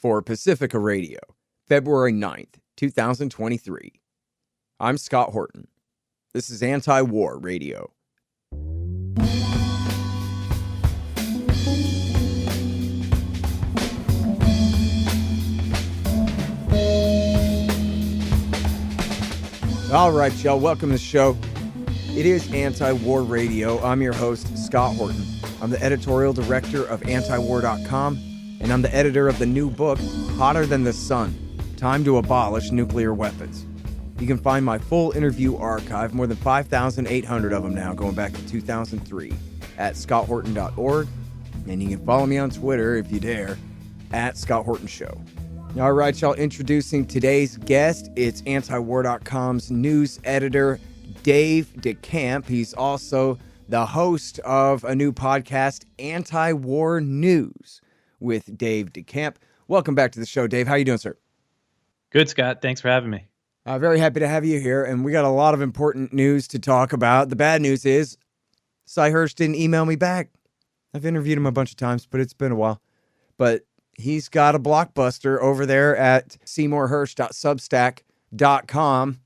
for Pacifica Radio, February 9th, 2023. I'm Scott Horton. This is Anti-War Radio. All right, y'all, welcome to the show. It is Anti-War Radio. I'm your host, Scott Horton. I'm the editorial director of Antiwar.com, and I'm the editor of the new book, Hotter Than the Sun, Time to Abolish Nuclear Weapons. You can find my full interview archive, more than 5,800 of them now, going back to 2003, at scotthorton.org, and you can follow me on Twitter, if you dare, at Scott Horton Show. All right, y'all, introducing today's guest. It's Antiwar.com's news editor, Dave DeCamp. He's also the host of a new podcast, Anti-War News, with Dave DeCamp. Welcome back to the show, Dave. How you doing, sir? Good, Scott. Thanks for having me. Very happy to have you here, and we got a lot of important news to talk about. The bad news is Seymour Hersh didn't email me back. I've interviewed him a bunch of times, but it's been a while. But he's got a blockbuster over there at seymourhersh.substack.com.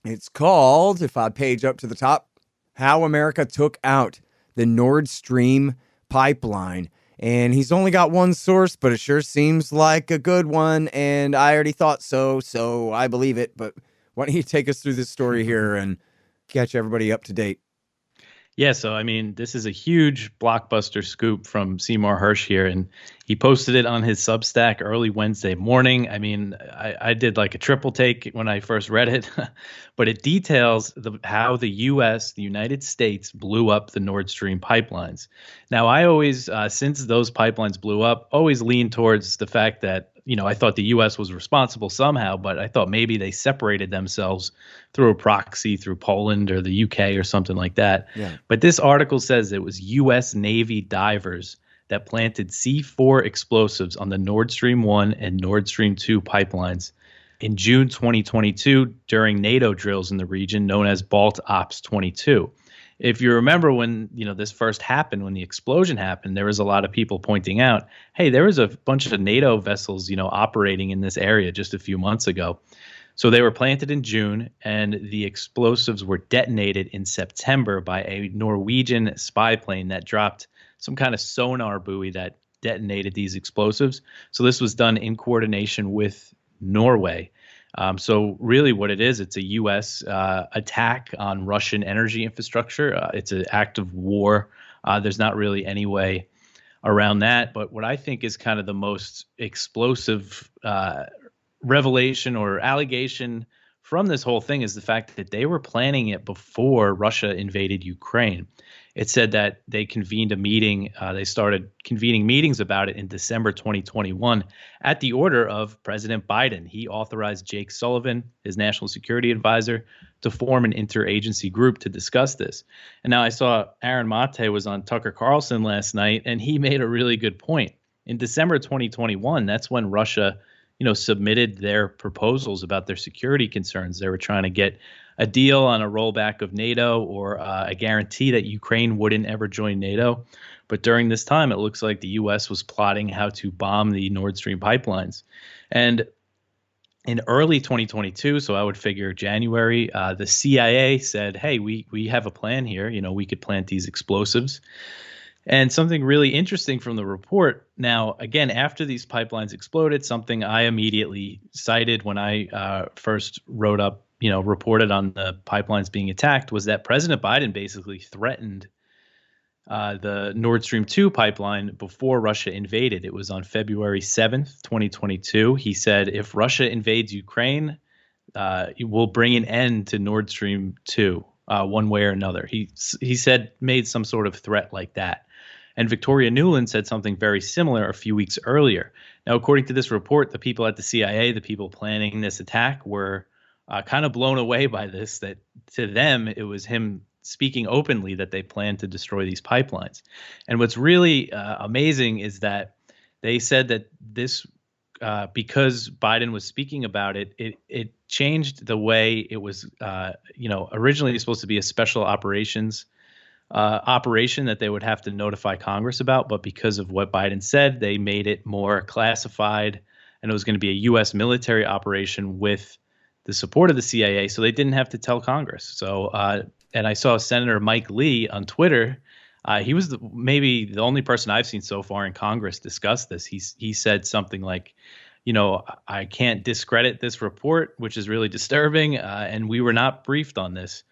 It's called, if I page up to the top, How America Took Out the Nord Stream Pipeline. And he's only got one source, but it sure seems like a good one. And I already thought so I believe it. But why don't you take us through this story here and catch everybody up to date? Yeah, so I mean, this is a huge blockbuster scoop from Seymour Hersh here, and he posted it on his Substack early Wednesday morning. I mean, I did like a triple take when I first read it, but it details how the U.S., the United States, blew up the Nord Stream pipelines. Now, I always, since those pipelines blew up, always leaned towards the fact that, you know, I thought the U.S. was responsible somehow, but I thought maybe they separated themselves through a proxy through Poland or the U.K. or something like that. Yeah. But this article says it was U.S. Navy divers that planted C4 explosives on the Nord Stream 1 and Nord Stream 2 pipelines in June 2022 during NATO drills in the region known as Balt Ops 22. If you remember when, you know, this first happened, when the explosion happened, there was a lot of people pointing out, hey, there was a bunch of NATO vessels, you know, operating in this area just a few months ago. So they were planted in June, and the explosives were detonated in September by a Norwegian spy plane that dropped some kind of sonar buoy that detonated these explosives. So this was done in coordination with Norway. So really what it is, it's a U.S. Attack on Russian energy infrastructure. It's an act of war. There's not really any way around that. But what I think is kind of the most explosive revelation or allegation from this whole thing is the fact that they were planning it before Russia invaded Ukraine. It said that they convened a meeting. They started convening meetings about it in December 2021 at the order of President Biden. He authorized Jake Sullivan, his national security advisor, to form an interagency group to discuss this. And now I saw Aaron Mate was on Tucker Carlson last night, and he made a really good point. In December 2021, that's when Russia, you know, submitted their proposals about their security concerns. They were trying to get a deal on a rollback of NATO or a guarantee that Ukraine wouldn't ever join NATO. But during this time, it looks like the U.S. was plotting how to bomb the Nord Stream pipelines. And in early 2022, so I would figure January, the CIA said, hey, we have a plan here. You know, we could plant these explosives. And something really interesting from the report. Now, again, after these pipelines exploded, something I immediately cited when I first wrote up, you know, reported on the pipelines being attacked, was that President Biden basically threatened the Nord Stream 2 pipeline before Russia invaded. It was on February 7th, 2022. He said, if Russia invades Ukraine, it will bring an end to Nord Stream 2 one way or another. He said, made some sort of threat like that. And Victoria Nuland said something very similar a few weeks earlier. Now, according to this report, the people at the CIA, the people planning this attack, were kind of blown away by this, that to them, it was him speaking openly that they planned to destroy these pipelines. And what's really amazing is that they said that this, because Biden was speaking about it, it changed the way it was, originally supposed to be a special operations operation that they would have to notify Congress about. But because of what Biden said, they made it more classified, and it was going to be a U.S. military operation with the support of the CIA, so they didn't have to tell Congress. So, and I saw Senator Mike Lee on Twitter. He was maybe the only person I've seen so far in Congress discuss this. He said something like, I can't discredit this report, which is really disturbing, and we were not briefed on this.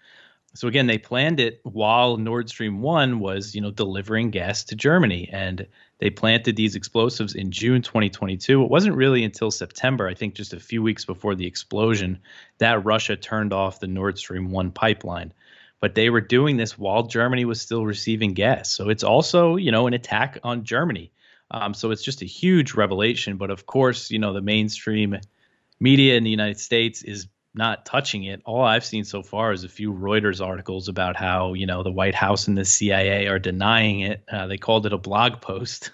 So again, they planned it while Nord Stream 1 was, delivering gas to Germany, and they planted these explosives in June 2022. It wasn't really until September, I think just a few weeks before the explosion, that Russia turned off the Nord Stream 1 pipeline. But they were doing this while Germany was still receiving gas. So it's also, an attack on Germany. So it's just a huge revelation. But of course, the mainstream media in the United States is not touching it. All I've seen so far is a few Reuters articles about how, the White House and the CIA are denying it. They called it a blog post.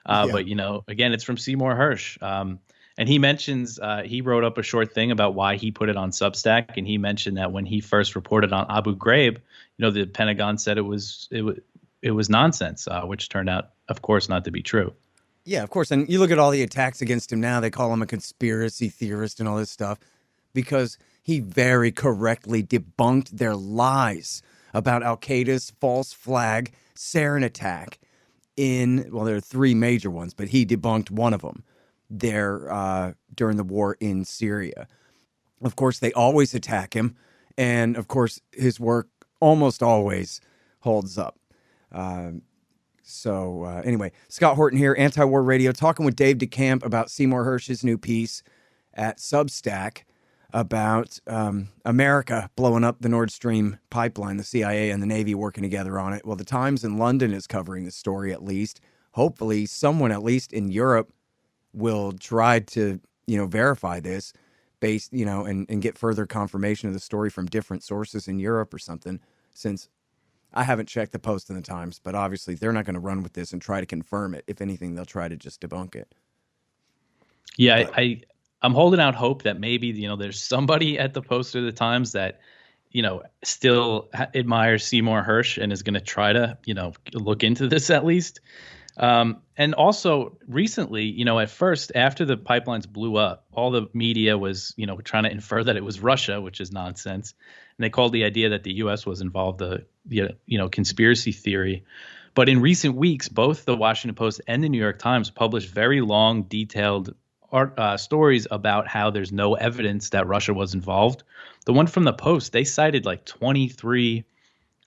But, again, it's from Seymour Hersh. And he mentions he wrote up a short thing about why he put it on Substack. And he mentioned that when he first reported on Abu Ghraib, the Pentagon said it was nonsense, which turned out, of course, not to be true. Yeah, of course. And you look at all the attacks against him now, they call him a conspiracy theorist and all this stuff because he very correctly debunked their lies about Al-Qaeda's false flag sarin attack there are three major ones, but he debunked one of them there during the war in Syria. Of course, they always attack him. And of course, his work almost always holds up. Anyway, Scott Horton here, Antiwar Radio, talking with Dave DeCamp about Seymour Hersh's new piece at Substack about America blowing up the Nord Stream pipeline, the CIA and the Navy working together on it. Well, the Times in London is covering the story at least. Hopefully, someone at least in Europe will try to, verify this based, and get further confirmation of the story from different sources in Europe or something, since I haven't checked the Post in the Times, but obviously they're not going to run with this and try to confirm it. If anything, they'll try to just debunk it. Yeah, I'm holding out hope that maybe, there's somebody at the Post or the Times that, still admires Seymour Hersh and is going to try to, look into this at least. And also recently, at first, after the pipelines blew up, all the media was, trying to infer that it was Russia, which is nonsense. And they called the idea that the U.S. was involved conspiracy theory. But in recent weeks, both the Washington Post and the New York Times published very long, detailed stories about how there's no evidence that Russia was involved. The one from the Post, they cited like 23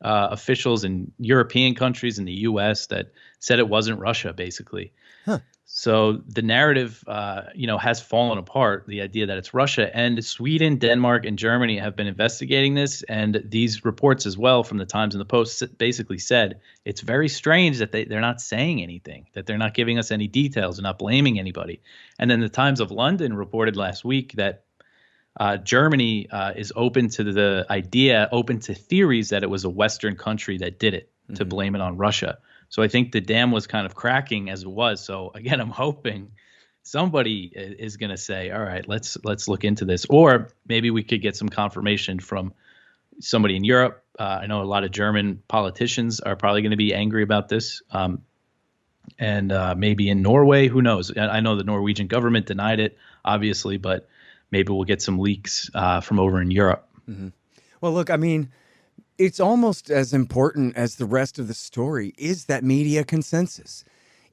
officials in European countries and the U.S. that said it wasn't Russia, basically. Huh. So the narrative, has fallen apart, the idea that it's Russia. And Sweden, Denmark, and Germany have been investigating this. And these reports as well from the Times and the Post basically said it's very strange that they're not saying anything, that they're not giving us any details, they're not blaming anybody. And then the Times of London reported last week that Germany is open to theories that it was a Western country that did it, to blame it on Russia. So I think the dam was kind of cracking as it was. So again, I'm hoping somebody is going to say, all right, let's look into this. Or maybe we could get some confirmation from somebody in Europe. I know a lot of German politicians are probably going to be angry about this. And maybe in Norway, who knows? I know the Norwegian government denied it, obviously, but maybe we'll get some leaks from over in Europe. Mm-hmm. Well, look, I mean, it's almost as important as the rest of the story is that media consensus.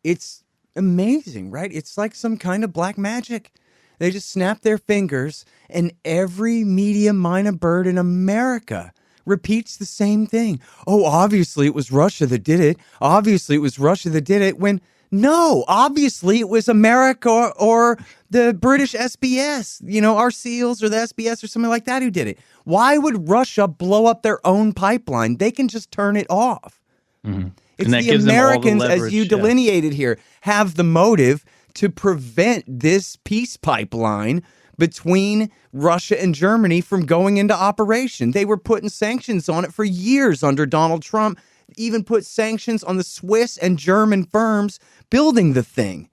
It's amazing, right? It's like some kind of black magic. They just snap their fingers and every media minor bird in America repeats the same thing. Oh, obviously it was Russia that did it. Obviously it was Russia that did it, when no, obviously it was America or the British SBS, our SEALs or the SBS or something like that who did it. Why would Russia blow up their own pipeline? They can just turn it off. Mm-hmm. It's the Americans, as you delineated here, have the motive to prevent this peace pipeline between Russia and Germany from going into operation. They were putting sanctions on it for years under Donald Trump, even put sanctions on the Swiss and German firms building the thing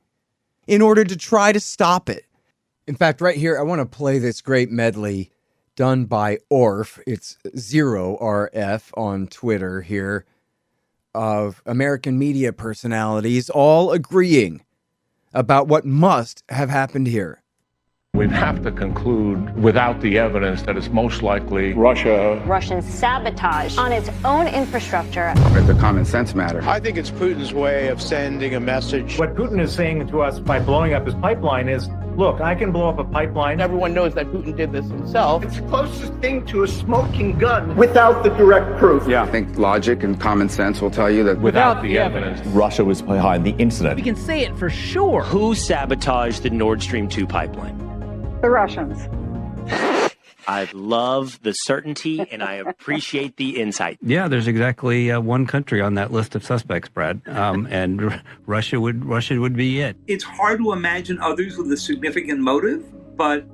in order to try to stop it. In fact, right here, I want to play this great medley done by Orf. It's 0RF on Twitter here, of American media personalities all agreeing about what must have happened here. We'd have to conclude without the evidence that it's most likely Russian sabotage on its own infrastructure. It's a common sense matter. I think it's Putin's way of sending a message. What Putin is saying to us by blowing up his pipeline is, look, I can blow up a pipeline. Everyone knows that Putin did this himself. It's the closest thing to a smoking gun without the direct proof. Yeah, I think logic and common sense will tell you that without the evidence. Russia was behind the incident. We can say it for sure. Who sabotaged the Nord Stream 2 pipeline? The Russians. I love the certainty and I appreciate the insight. Yeah, there's exactly one country on that list of suspects, Brad, and Russia would be it. It's hard to imagine others with a significant motive, but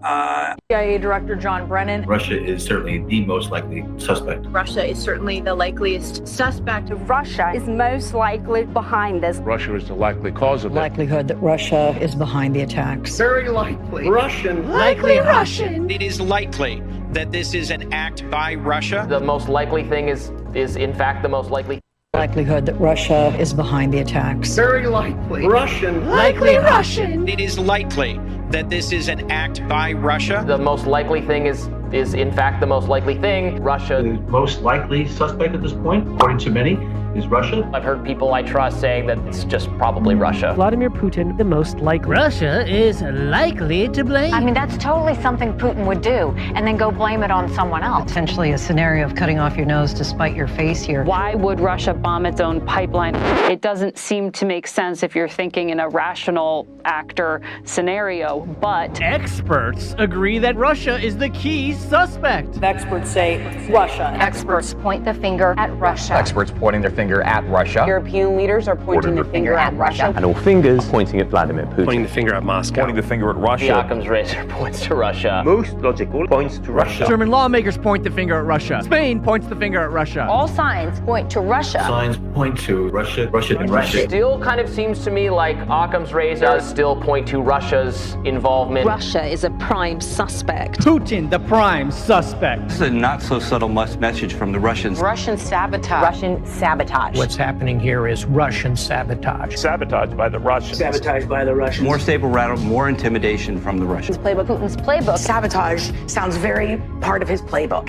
CIA Director John Brennan. Russia is certainly the most likely suspect. Russia is certainly the likeliest suspect. Russia is most likely behind this. Russia is the likely cause of it. Likelihood that Russia is behind the attacks. Very likely. Russian. Likely Russian. It is likely that this is an act by Russia. The most likely thing is in fact the most likely. Likelihood that Russia is behind the attacks. Very likely. Russian. Likely Russian. It is likely that this is an act by Russia. The most likely thing is in fact the most likely thing. Russia. The most likely suspect at this point, according to many, is Russia. I've heard people I trust saying that it's just probably Russia. Vladimir Putin, the most likely. Russia is likely to blame. I mean, that's totally something Putin would do, and then go blame it on someone else. Potentially a scenario of cutting off your nose to spite your face here. Why would Russia bomb its own pipeline? It doesn't seem to make sense if you're thinking in a rational actor scenario, but experts agree that Russia is the key suspect. Experts say Russia. Experts point the finger at Russia. Experts pointing their finger at Russia. European leaders are pointing the finger at Russia. And all fingers pointing at Vladimir Putin. Pointing the finger at Moscow. Pointing the finger at Russia. The Occam's razor points to Russia. Most logical points to Russia. German lawmakers point the finger at Russia. Spain points the finger at Russia. All signs point to Russia. Signs point to Russia. It still kind of seems to me like Occam's razor does still point to Russia's involvement. Russia is a prime suspect. Putin, the prime suspect. This is a not so subtle message from the Russians. Russian sabotage. Russian sabotage. What's happening here is Russian sabotage. Sabotage by the Russians. Sabotage by the Russians. More stable rhetoric, more intimidation from the Russians. Putin's playbook. Sabotage sounds very part of his playbook.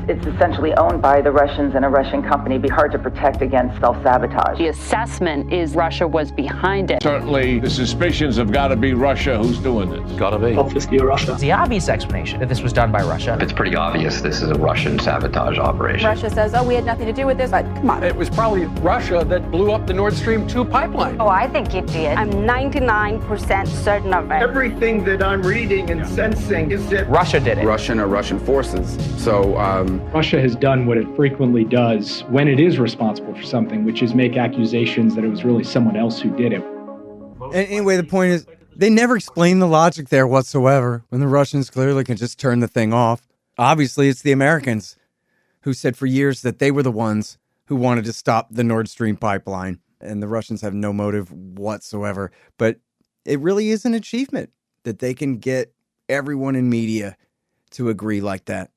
It's essentially owned by the Russians and a Russian company. It'd be hard to protect against self-sabotage. the assessment is Russia was behind it. Certainly, the suspicions have got to be Russia who's doing this. Gotta be. Obviously Russia. The obvious explanation that this was done by Russia. It's pretty obvious this is a Russian sabotage operation. Russia says, oh, we had nothing to do with this, but come on. It was probably Russia that blew up the Nord Stream 2 pipeline. Oh, I think it did. I'm 99% certain of it. Everything that I'm reading and sensing is that Russia did it. Russian or Russian forces. So, Russia has done what it frequently does when it is responsible for something, which is make accusations that it was really someone else who did it. And anyway, the point is, they never explain the logic there whatsoever when the Russians clearly can just turn the thing off. Obviously, it's the Americans who said for years that they were the ones who wanted to stop the Nord Stream pipeline, and the Russians have no motive whatsoever. But it really is an achievement that they can get everyone in media to agree like that.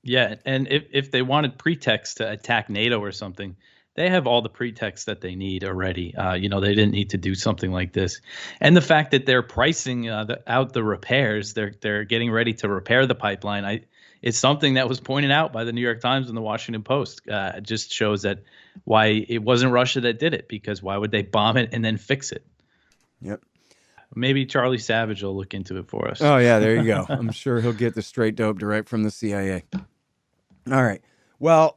Yeah, and if they wanted pretext to attack NATO or something, they have all the pretext that they need already. They didn't need to do something like this. And the fact that they're pricing out the repairs, they're getting ready to repair the pipeline. It's something that was pointed out by the New York Times and the Washington Post. It just shows that why it wasn't Russia that did it, because why would they bomb it and then fix it? Yep. Maybe Charlie Savage will look into it for us. Oh, yeah, there you go. I'm sure he'll get the straight dope direct from the CIA. All right. Well,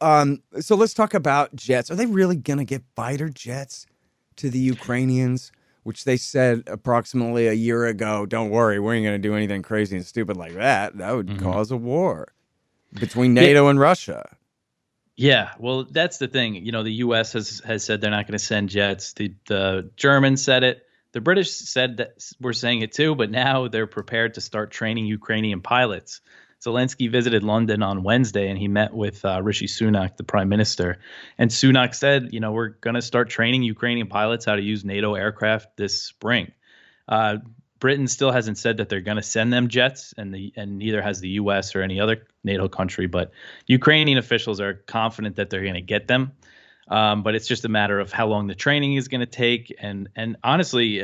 so let's talk about jets. Are they really going to get fighter jets to the Ukrainians, which they said approximately a year ago, don't worry, we ain't going to do anything crazy and stupid like that. That would cause a war between NATO and Russia. Yeah, well, that's the thing. The U.S. has said they're not going to send jets. The Germans said it. The British said that we're saying it too, but now they're prepared to start training Ukrainian pilots. Zelensky visited London on Wednesday, and he met with Rishi Sunak, the prime minister. And Sunak said, we're going to start training Ukrainian pilots how to use NATO aircraft this spring. Britain still hasn't said that they're going to send them jets, and neither has the U.S. or any other NATO country. But Ukrainian officials are confident that they're going to get them. But it's just a matter of how long the training is going to take, and honestly,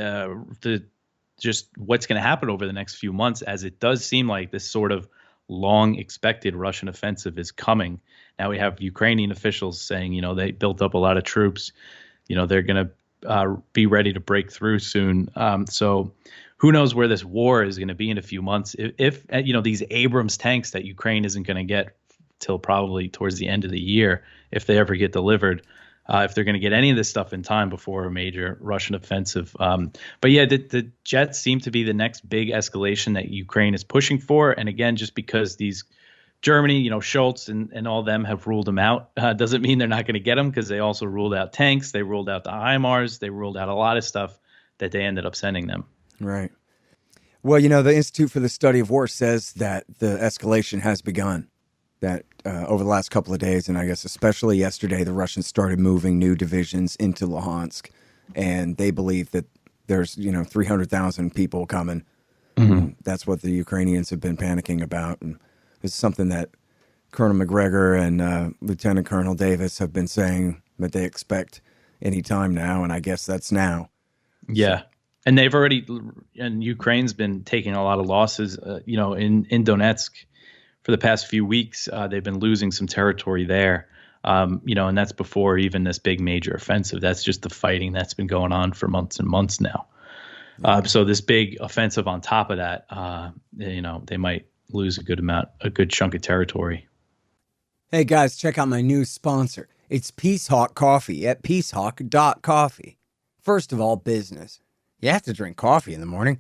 just what's going to happen over the next few months, as it does seem like this sort of long expected Russian offensive is coming. Now we have Ukrainian officials saying, they built up a lot of troops. They're going to be ready to break through soon. So who knows where this war is going to be in a few months. If these Abrams tanks that Ukraine isn't going to get till probably towards the end of the year, if they ever get delivered, if they're going to get any of this stuff in time before a major Russian offensive. But yeah, the jets seem to be the next big escalation that Ukraine is pushing for. And again, just because these Germany, Schultz and all them have ruled them out, doesn't mean they're not going to get them, because they also ruled out tanks. They ruled out the HIMARS. They ruled out a lot of stuff that they ended up sending them. Right. Well, the Institute for the Study of War says that the escalation has begun. That over the last couple of days, and I guess especially yesterday, the Russians started moving new divisions into Luhansk, and they believe that there's 300,000 people coming. Mm-hmm. That's what the Ukrainians have been panicking about, and it's something that Colonel McGregor and Lieutenant Colonel Davis have been saying that they expect any time now, and I guess that's now. Yeah. So. And they've already, and Ukraine's been taking a lot of losses, in Donetsk. For the past few weeks, they've been losing some territory there, and that's before even this big major offensive. That's just the fighting that's been going on for months and months now. So this big offensive on top of that, they might lose a good chunk of territory. Hey guys, check out my new sponsor. It's Peacehawk Coffee at peacehawk.coffee. First of all, business. You have to drink coffee in the morning,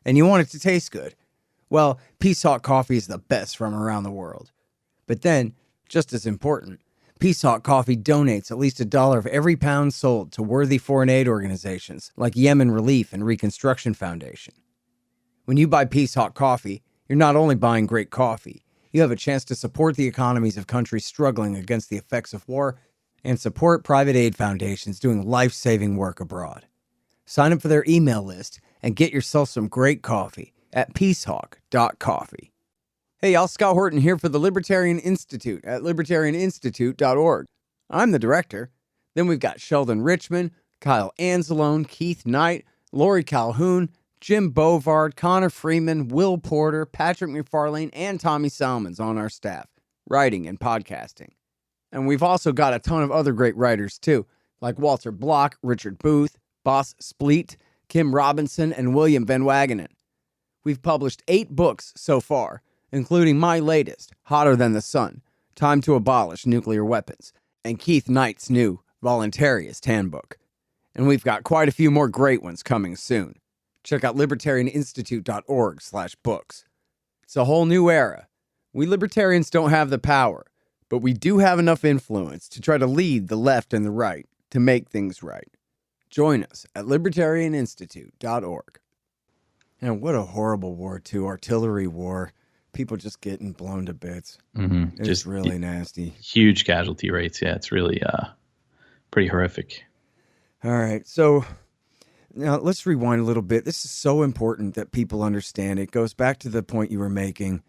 and you want it to taste good. Well, Peacehawk Coffee is the best from around the world. But then, just as important, Peacehawk Coffee donates at least $1 of every pound sold to worthy foreign aid organizations like Yemen Relief and Reconstruction Foundation. When you buy Peacehawk Coffee, you're not only buying great coffee, you have a chance to support the economies of countries struggling against the effects of war and support private aid foundations doing life-saving work abroad. Sign up for their email list and get yourself some great coffee at peacehawk.coffee. Hey y'all, Scott Horton here for the Libertarian Institute at libertarianinstitute.org. I'm the director. Then we've got Sheldon Richman, Kyle Anzalone, Keith Knight, Lori Calhoun, Jim Bovard, Connor Freeman, Will Porter, Patrick McFarlane, and Tommy Salmons on our staff, writing and podcasting. And we've also got a ton of other great writers too, like Walter Block, Richard Booth, Boss Spleet, Kim Robinson, and William Van Wagenen. We've published 8 books so far, including my latest, Hotter Than the Sun, Time to Abolish Nuclear Weapons, and Keith Knight's new Voluntarist Handbook. And we've got quite a few more great ones coming soon. Check out libertarianinstitute.org/books. It's a whole new era. We libertarians don't have the power, but we do have enough influence to try to lead the left and the right to make things right. Join us at libertarianinstitute.org. And what a horrible war, too. Artillery war. People just getting blown to bits. Mm-hmm. It's just really nasty. Huge casualty rates. Yeah, it's really pretty horrific. All right. So now let's rewind a little bit. This is so important that people understand. It goes back to the point you were making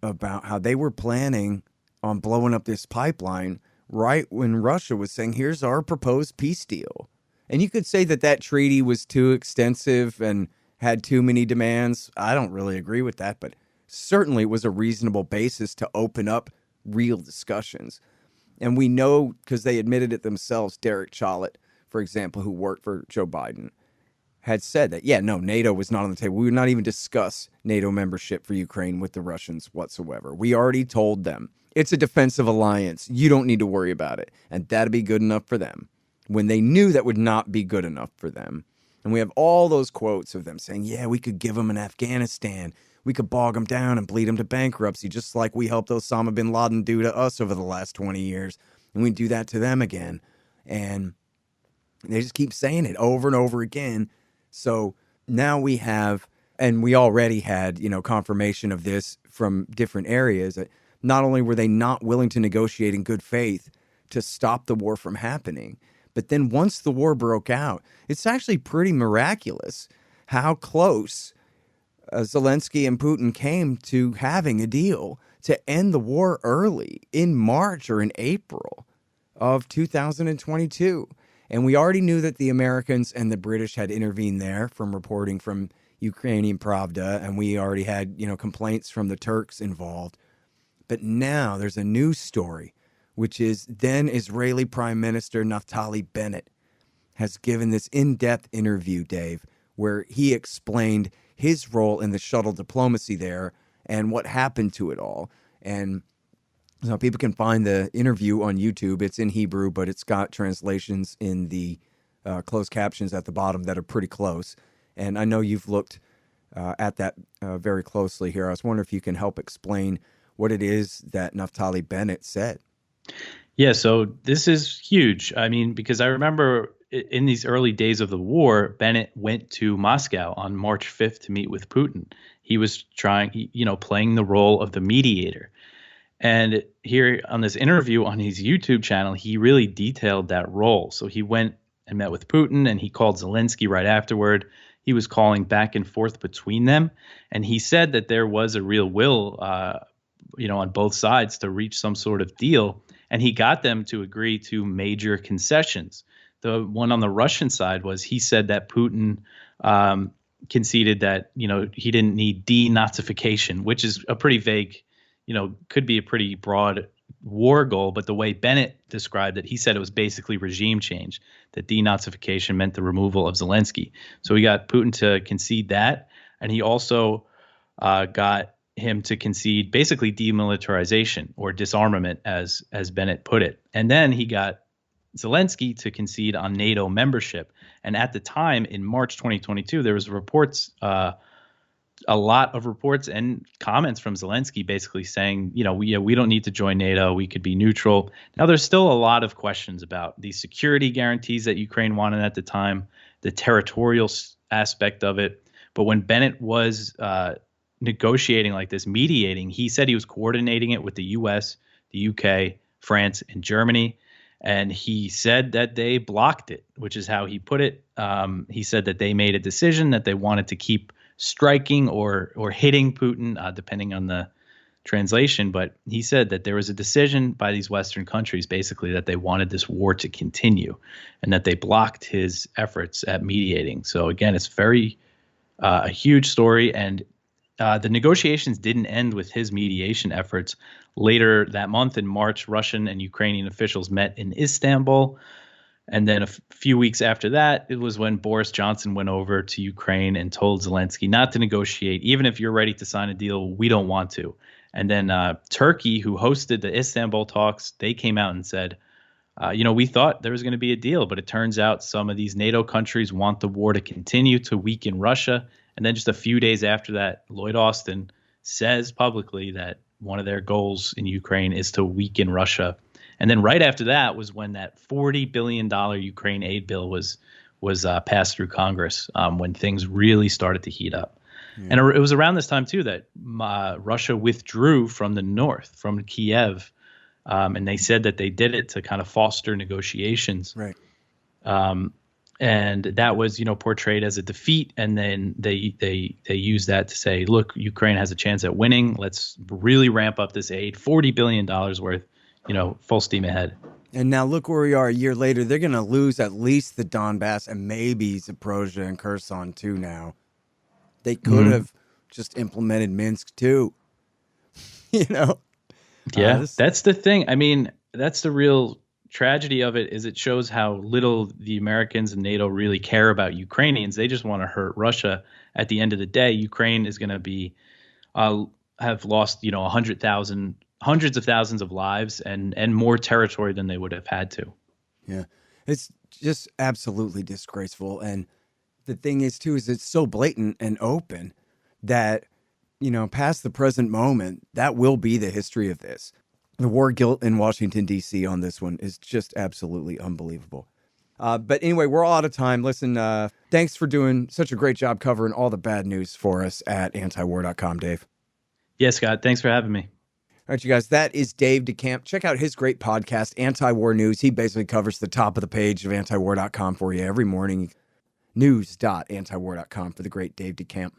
about how they were planning on blowing up this pipeline right when Russia was saying, here's our proposed peace deal. And you could say that treaty was too extensive and had too many demands. I don't really agree with that, but certainly it was a reasonable basis to open up real discussions. And we know, because they admitted it themselves, Derek Chollet, for example, who worked for Joe Biden, had said that, NATO was not on the table. We would not even discuss NATO membership for Ukraine with the Russians whatsoever. We already told them it's a defensive alliance. You don't need to worry about it. And that'd be good enough for them, when they knew that would not be good enough for them. And we have all those quotes of them saying, we could give them an Afghanistan. We could bog them down and bleed them to bankruptcy, just like we helped Osama bin Laden do to us over the last 20 years. And we do that to them again. And they just keep saying it over and over again. So now we have, and we already had, confirmation of this from different areas, that not only were they not willing to negotiate in good faith to stop the war from happening, but then once the war broke out, it's actually pretty miraculous how close Zelensky and Putin came to having a deal to end the war early in March or in April. of 2022. And we already knew that the Americans and the British had intervened there from reporting from Ukrainian Pravda, and we already had, complaints from the Turks involved. But now there's a new story, which is then Israeli Prime Minister Naftali Bennett has given this in-depth interview, Dave, where he explained his role in the shuttle diplomacy there and what happened to it all. And so people can find the interview on YouTube. It's in Hebrew, but it's got translations in the closed captions at the bottom that are pretty close. And I know you've looked at that very closely here. I was wondering if you can help explain what it is that Naftali Bennett said. Yeah, so this is huge. I mean, because I remember in these early days of the war, Bennett went to Moscow on March 5th to meet with Putin. He was playing the role of the mediator. And here on this interview on his YouTube channel, he really detailed that role. So he went and met with Putin, and he called Zelensky right afterward. He was calling back and forth between them. And he said that there was a real will, on both sides to reach some sort of deal. And he got them to agree to major concessions. The one on the Russian side was he said that Putin conceded that, he didn't need denazification, which is a pretty vague, could be a pretty broad war goal. But the way Bennett described it, he said it was basically regime change, that denazification meant the removal of Zelensky. So he got Putin to concede that. And he also got him to concede basically demilitarization or disarmament, as Bennett put it. And then he got Zelensky to concede on NATO membership. And at the time, in March 2022, there was reports, a lot of reports and comments from Zelensky basically saying, we don't need to join NATO. We could be neutral. Now, there's still a lot of questions about the security guarantees that Ukraine wanted at the time, the territorial aspect of it. But when Bennett was negotiating like this, mediating, he said he was coordinating it with the U.S., the UK, France, and Germany. And he said that they blocked it, which is how he put it. He said that they made a decision that they wanted to keep striking or hitting Putin, depending on the translation. But he said that there was a decision by these Western countries, basically, that they wanted this war to continue and that they blocked his efforts at mediating. So, again, it's very a huge story. And the negotiations didn't end with his mediation efforts. Later that month in March, Russian and Ukrainian officials met in Istanbul. And then a few weeks after that, it was when Boris Johnson went over to Ukraine and told Zelensky not to negotiate. Even if you're ready to sign a deal, we don't want to. And then Turkey, who hosted the Istanbul talks, they came out and said, we thought there was going to be a deal, but it turns out some of these NATO countries want the war to continue to weaken Russia. And then just a few days after that, Lloyd Austin says publicly that one of their goals in Ukraine is to weaken Russia. And then right after that was when that $40 billion Ukraine aid bill was passed through Congress, when things really started to heat up. Yeah. And it was around this time, too, that Russia withdrew from the north, from Kiev. And they said that they did it to kind of foster negotiations. Right. And that was, portrayed as a defeat. And then they used that to say, look, Ukraine has a chance at winning. Let's really ramp up this aid, $40 billion worth, full steam ahead. And now look where we are a year later. They're going to lose at least the Donbass and maybe Zaporozhye and Kherson too now. They could have just implemented Minsk too. Yeah, that's the thing. I mean, that's the real tragedy of it, is it shows how little the Americans and NATO really care about Ukrainians. They just want to hurt Russia. At the end of the day, Ukraine is going to be have lost, 100,000, hundreds of thousands of lives and more territory than they would have had to. Yeah, it's just absolutely disgraceful. And the thing is, too, is it's so blatant and open that, past the present moment, that will be the history of this. The war guilt in Washington, D.C. on this one is just absolutely unbelievable. But anyway, we're all out of time. Listen, thanks for doing such a great job covering all the bad news for us at antiwar.com, Dave. Yes, Scott. Thanks for having me. All right, you guys, that is Dave DeCamp. Check out his great podcast, Anti-War News. He basically covers the top of the page of antiwar.com for you every morning. News.antiwar.com for the great Dave DeCamp.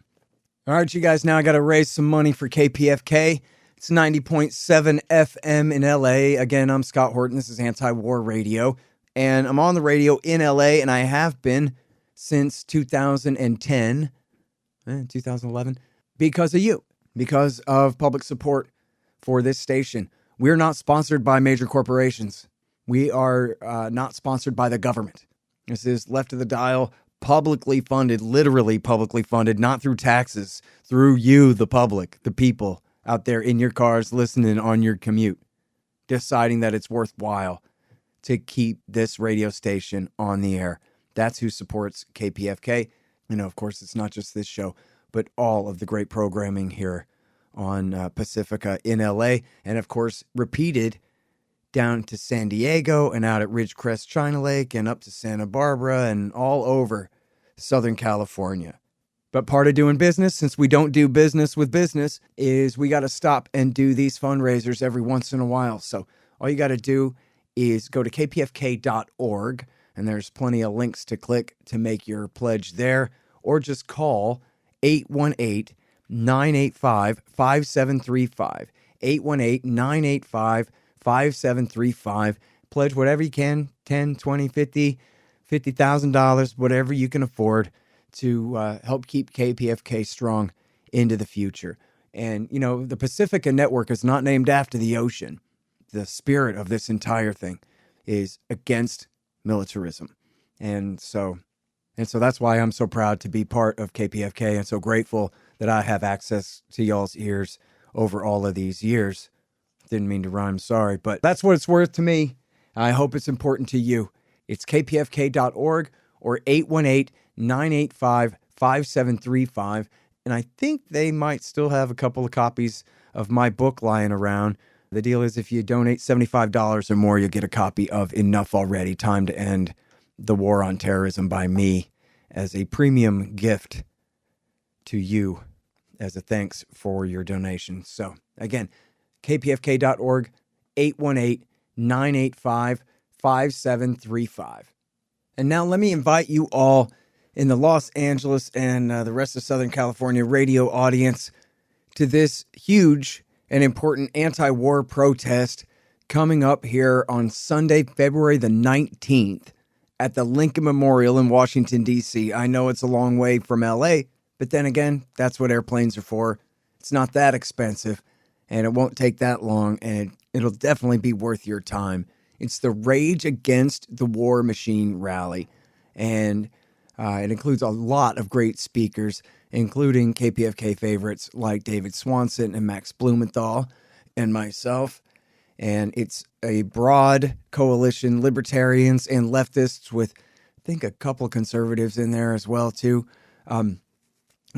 All right, you guys, now I got to raise some money for KPFK. It's 90.7 FM in LA. Again, I'm Scott Horton. This is Antiwar Radio. And I'm on the radio in LA, and I have been since 2010, 2011, because of you, because of public support for this station. We're not sponsored by major corporations. We are not sponsored by the government. This is Left of the Dial, publicly funded, literally publicly funded, not through taxes, through you, the public, the people out there in your cars listening on your commute, deciding that it's worthwhile to keep this radio station on the air. That's who supports KPFK. You know, of course, it's not just this show, but all of the great programming here on Pacifica in LA. And of course, repeated down to San Diego and out at Ridgecrest China Lake and up to Santa Barbara and all over Southern California. But part of doing business, since we don't do business with business, is we got to stop and do these fundraisers every once in a while. So all you got to do is go to kpfk.org, and there's plenty of links to click to make your pledge there, or just call 818-985-5735, 818-985-5735. Pledge whatever you can, $10, $20, $50,000, whatever you can afford, to help keep KPFK strong into the future. And, you know, the Pacifica Network is not named after the ocean. The spirit of this entire thing is against militarism. And so that's why I'm so proud to be part of KPFK and so grateful that I have access to y'all's ears over all of these years. Didn't mean to rhyme, sorry, but that's what it's worth to me. I hope it's important to you. It's kpfk.org or 818-985-5735. And I think they might still have a couple of copies of my book lying around. The deal is if you donate $75 or more, you'll get a copy of Enough Already, Time to End the War on Terrorism by me as a premium gift to you as a thanks for your donation. So again, kpfk.org, 818-985-5735. And now let me invite you all in the Los Angeles and the rest of Southern California radio audience to this huge and important anti-war protest coming up here on Sunday, February the 19th at the Lincoln Memorial in Washington, D.C. I know it's a long way from L.A., but then again, that's what airplanes are for. It's not that expensive, and it won't take that long, and it'll definitely be worth your time. It's the Rage Against the War Machine rally, and it includes a lot of great speakers, including KPFK favorites like David Swanson and Max Blumenthal and myself. And it's a broad coalition, libertarians and leftists with, I think, a couple conservatives in there as well, too.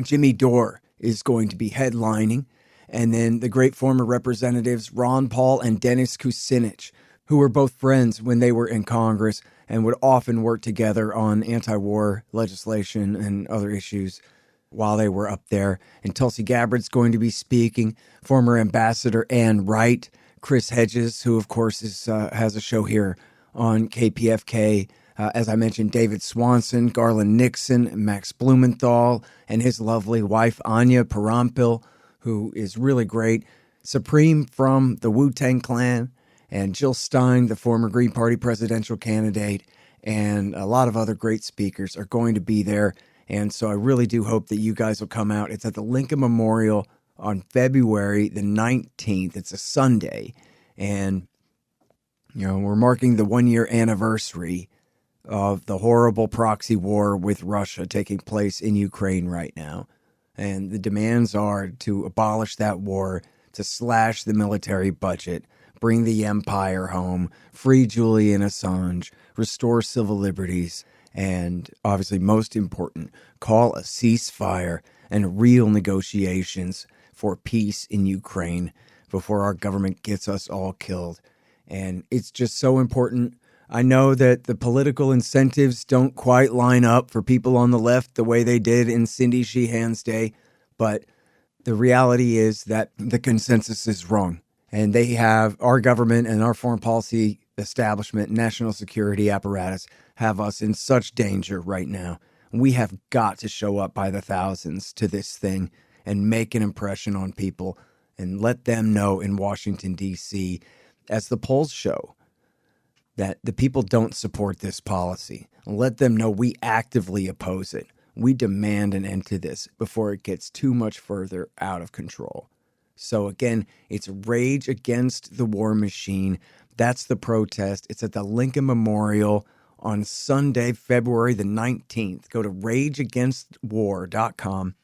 Jimmy Dore is going to be headlining. And then the great former representatives Ron Paul and Dennis Kucinich, who were both friends when they were in Congress and would often work together on anti-war legislation and other issues while they were up there. And Tulsi Gabbard's going to be speaking, former Ambassador Ann Wright, Chris Hedges, who of course has a show here on KPFK. As I mentioned, David Swanson, Garland Nixon, Max Blumenthal, and his lovely wife Anya Parampil, who is really great. Supreme from the Wu-Tang Clan, and Jill Stein, the former Green Party presidential candidate, and a lot of other great speakers are going to be there. And so I really do hope that you guys will come out. It's at the Lincoln Memorial on February the 19th. It's a Sunday. And, you know, we're marking the 1-year anniversary of the horrible proxy war with Russia taking place in Ukraine right now. And the demands are to abolish that war, to slash the military budget, bring the empire home, free Julian Assange, restore civil liberties, and obviously most important, call a ceasefire and real negotiations for peace in Ukraine before our government gets us all killed. And it's just so important. I know that the political incentives don't quite line up for people on the left the way they did in Cindy Sheehan's day, but the reality is that the consensus is wrong. And they have, our government and our foreign policy establishment, national security apparatus, have us in such danger right now. We have got to show up by the thousands to this thing and make an impression on people and let them know in Washington, D.C., as the polls show, that the people don't support this policy. Let them know we actively oppose it. We demand an end to this before it gets too much further out of control. So again, it's Rage Against the War Machine. That's the protest. It's at the Lincoln Memorial on Sunday, February the 19th. Go to rageagainstwar.com.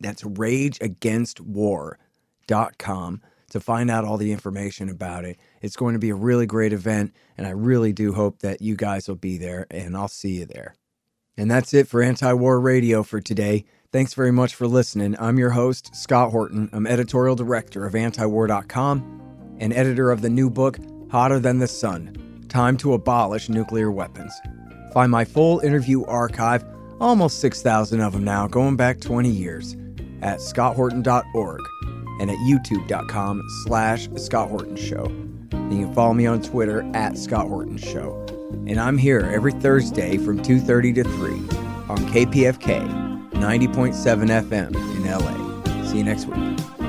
That's rageagainstwar.com to find out all the information about it. It's going to be a really great event, and I really do hope that you guys will be there, and I'll see you there. And that's it for Anti-War Radio for today. Thanks very much for listening. I'm your host, Scott Horton. I'm editorial director of Antiwar.com and editor of the new book, Hotter Than the Sun, Time to Abolish Nuclear Weapons. Find my full interview archive, almost 6,000 of them now, going back 20 years, at scotthorton.org and at youtube.com/Scott Horton Show. You can follow me on Twitter at Scott Horton Show. And I'm here every Thursday from 2:30 to 3 on KPFK 90.7 FM in LA. See you next week.